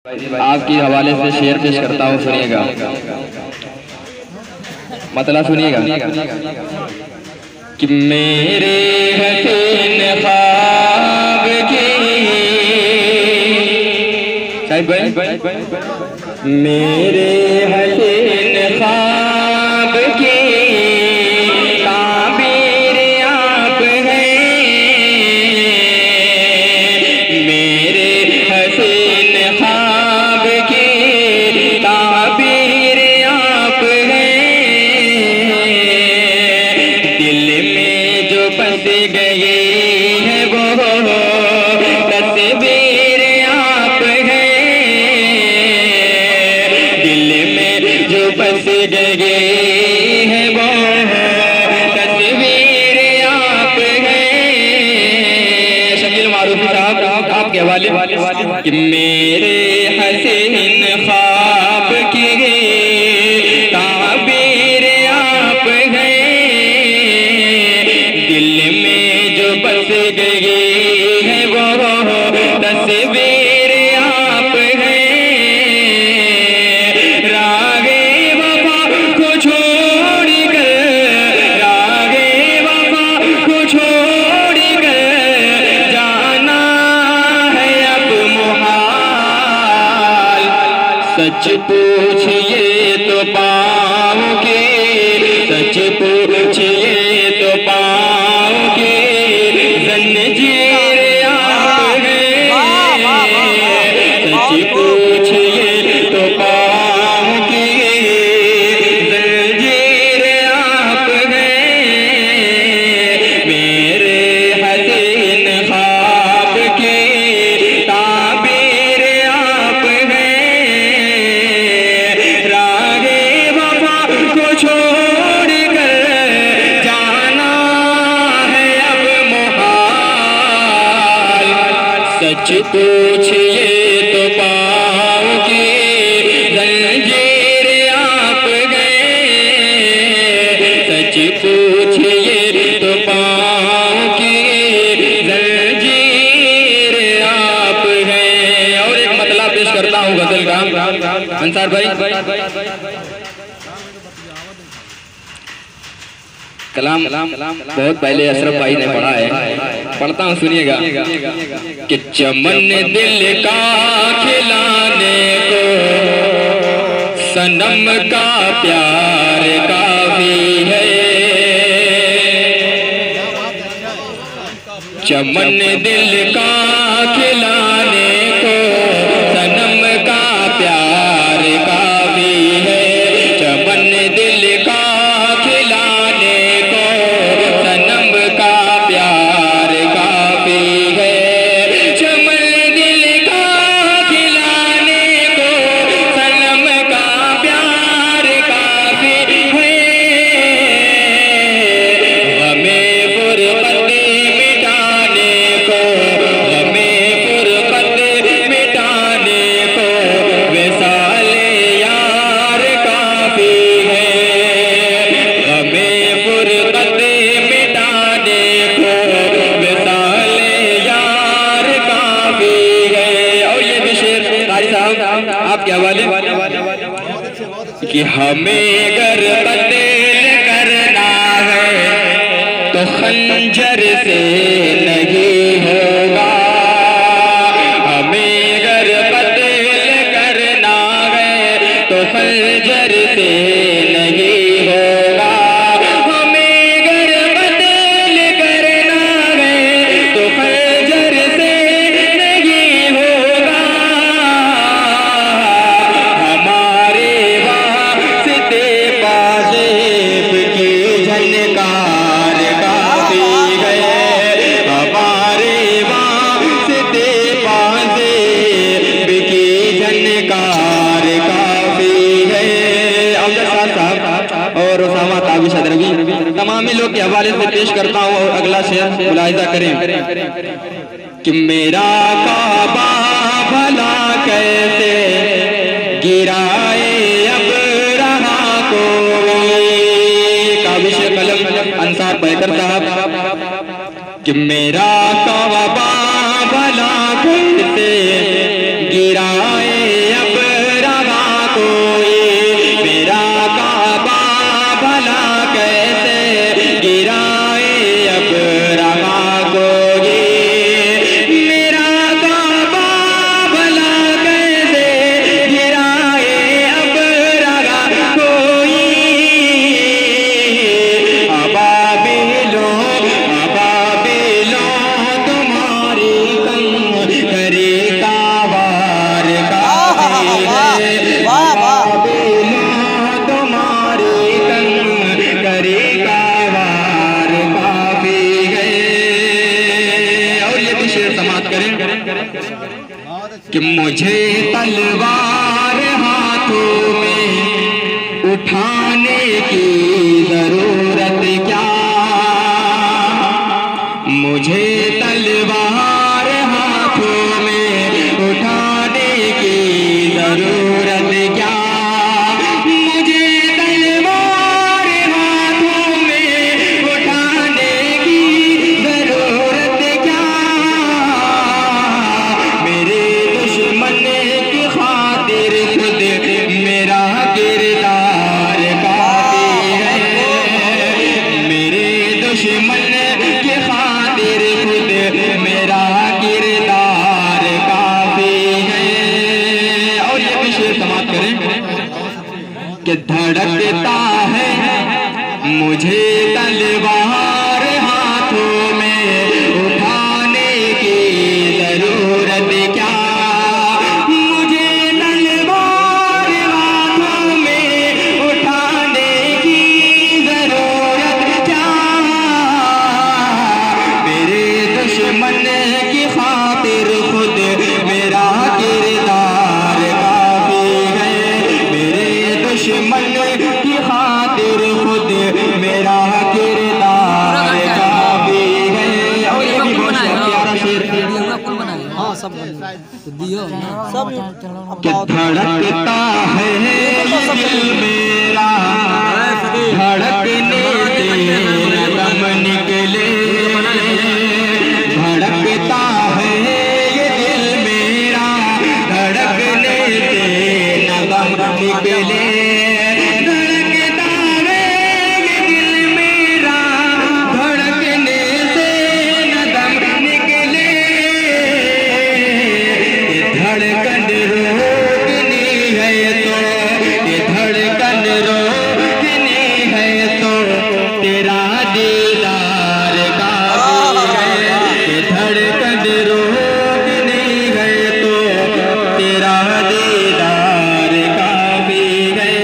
आपकी हवाले से शेर पेश करता हूँ, सुनिएगा। मतलब सुनिएगा कि मेरे हसीन ख्वाब की मेरे हसीन ख्वाब की ताबीर आप हैं। मेरे हसीन ख्वाब की ताबीर आप हैं। दिल में जो बस गए हैं वो तस्वीर आप हैं। दिल में जो बस गए हैं वो तस्वीर आप हैं। शकील मारूफी साहब आपके हवाले कि मेरे हसीन ख्वाब की ताबीर आप हैं। दिल में जो बस गए हैं वो तस्वीर आप हैं। रागे वफा को छोड़ कर, रागे वफा को छोड़ कर जाना है अब मुहाल। सच पूछिए तो पाओगे, सच पूछिए तो पाओगे ज़ंजीर आप हैं। सच पूछिए तो पाओगे ज़ंजीर आप हैं। मेरे हसीन ख्वाब की ताबीर आप हैं। रागे वफा को छोड़ कर जाना है अब मुहाल। सच पूछिए तो पाओगे ज़ंजीर आप हैं। सच पूछिए तो पाओगे ज़ंजीर आप हैं। और एक मतलब पेश करता हूँ गजल का, अंसार भाई। कलाम बहुत पहले अशरफ भाई ने पढ़ा है, पढ़ता हूँ, सुनिएगा कि चमन दिल का खिलाने को सनम का प्यार काफी है। चमन दिल का खिलाने को सनम का प्यार काफी है। चमन दिल का खिलाने को सनम का प्यार काफी है। चमन दिल का खिलाने को सनम का प्यार काफी है। हमें फुरकत मिटाने को, हमें फुरकत मिटाने को विसाले यार काफी है। हमें फुरकत मिटाने को विसाले यार काफी है। और ये भी शेर कारी साहब आपके हवाले कि हमें अगर कत्ल करना है तो खंजर से नहीं होगा। हमें अगर कत्ल करना है तो खंजर से नहीं होगा। हमें अगर कत्ल करना है तो खंजर से नहीं होगा। हमारे वास्ते पाज़ेब की झनकार काफी है। हमारे वास्ते पाज़ेब की झनकार काफी है। अब्दुल साहब और उसामा ताबिश अदरवी तमामी लोग के हवाले से पेश करता हूँ। और अगला शेर मुलाहिजा करें कि मेरा काबा भला कैसे गिराए अब रहा कोई। काबिश कलम अंसार बैकर साहब कि मेरा काबा भला कैसे गिराए मुझे तलवार हाथों में उठाने की जरूरत क्या, मुझे तलवार हाथों में उठाने की जरूरत क्या, मुझे तलवार हाथों में उठाने की जरूरत क्या, मेरे दुश्मन की खातिर खुद मेरा किरदार काफी है, मेरे दुश्मन की खातिर खुद मेरा किरदार काफी है। और ये भी शेर समाप्त करें कि धड़कता है मुझे तलवार हाथों में उठाने की जरूरत क्या, मुझे तलवार हाथों में उठाने की जरूरत क्या, मेरे दुश्मन की खातिर खुद मेरा किरदार काफी है, मेरे दुश्मन की खातिर खुद मेरा किरदार काफी है। और ये भी बहुत प्यारा शेर है। हाँ सब दियो सब कि धड़कता है दिल मेरा, धड़कने से दम निकले, धड़कता है ये दिल मेरा, धड़कने से दम निकले, धड़कता है ये दिल मेरा, धड़कने से दम निकले, ये धड़कन रोकनी है तो, ये धड़कन रोकनी है तो तेरा दीदार काफी है, ये धड़कन रोकनी है तो तेरा दीदार काफी है।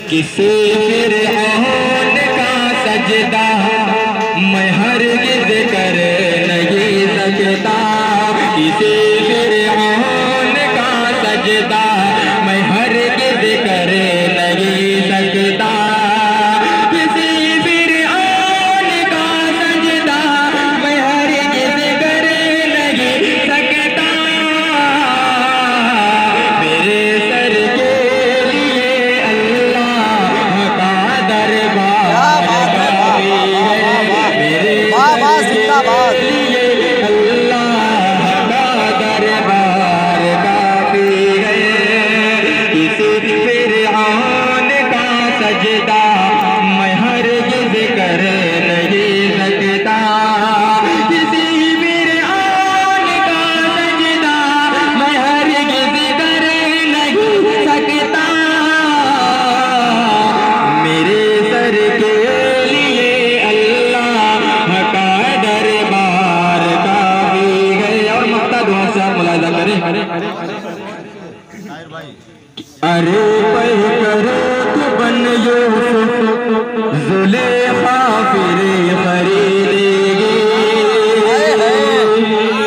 किसी फिरऔन का सजदा मैं हरगिज़ कर नहीं सकता, किसी फिरऔन का सजदा मैं हरगिज़ कर नहीं सकता, किसी फिरऔन का सजदा मैं हरगिज़ कर नहीं सकता, मेरे सर के लिए अल्लाह का दरबार काफी है, मेरे सर के लिए अल्लाह का दरबार काफी है, किसी फिरऔन का सजदा मैं हरगिज़ कर नहीं सकता, किसी फिरऔन का सजदा मैं हरगिज़ कर नहीं सकता, मेरे सर के लिए अल्लाह का दरबार काफी है। और मक्ता दुआ से आप मुलाहिजा करें। अरे पह करो तो बन यूसुफ जुलेखा फिर खरीदेगी,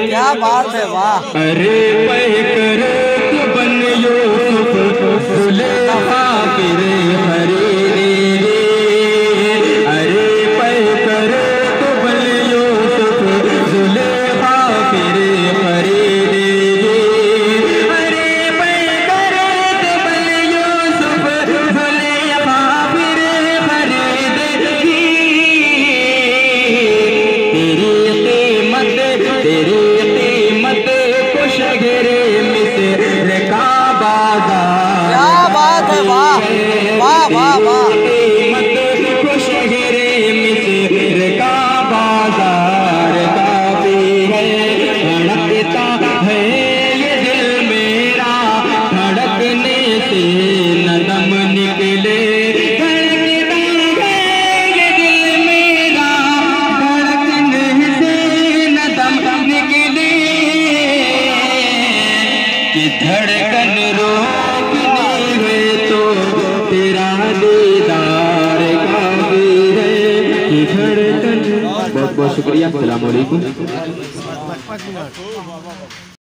क्या बात है वाह। अरे पह करो तो बन यूसुफ जुलेखा फिर खरीदेगी, अरे पह करो तो बन यूसुफ जुलेखा फिर खरीदेगी, अरे पह करो तो बन यूसुफ जुलेखा फिर खरीदेगी, तेरी कीमत को शगरे मिस्र का बाजार, क्या बात है वाह वाह वाह वाह। कीमत को शगरे मिस्र का बाजार काफी है, धड़कता है ये दिल मेरा, धड़कने से न दम निकले, धड़कता है ये दिल मेरा, धड़कने से न दम निकले, कि धड़कन रोकनी है तो तेरा दीदार काफी है, कि धड़कन। बहुत बहुत शुक्रिया, अस्सलाम वालेकुम।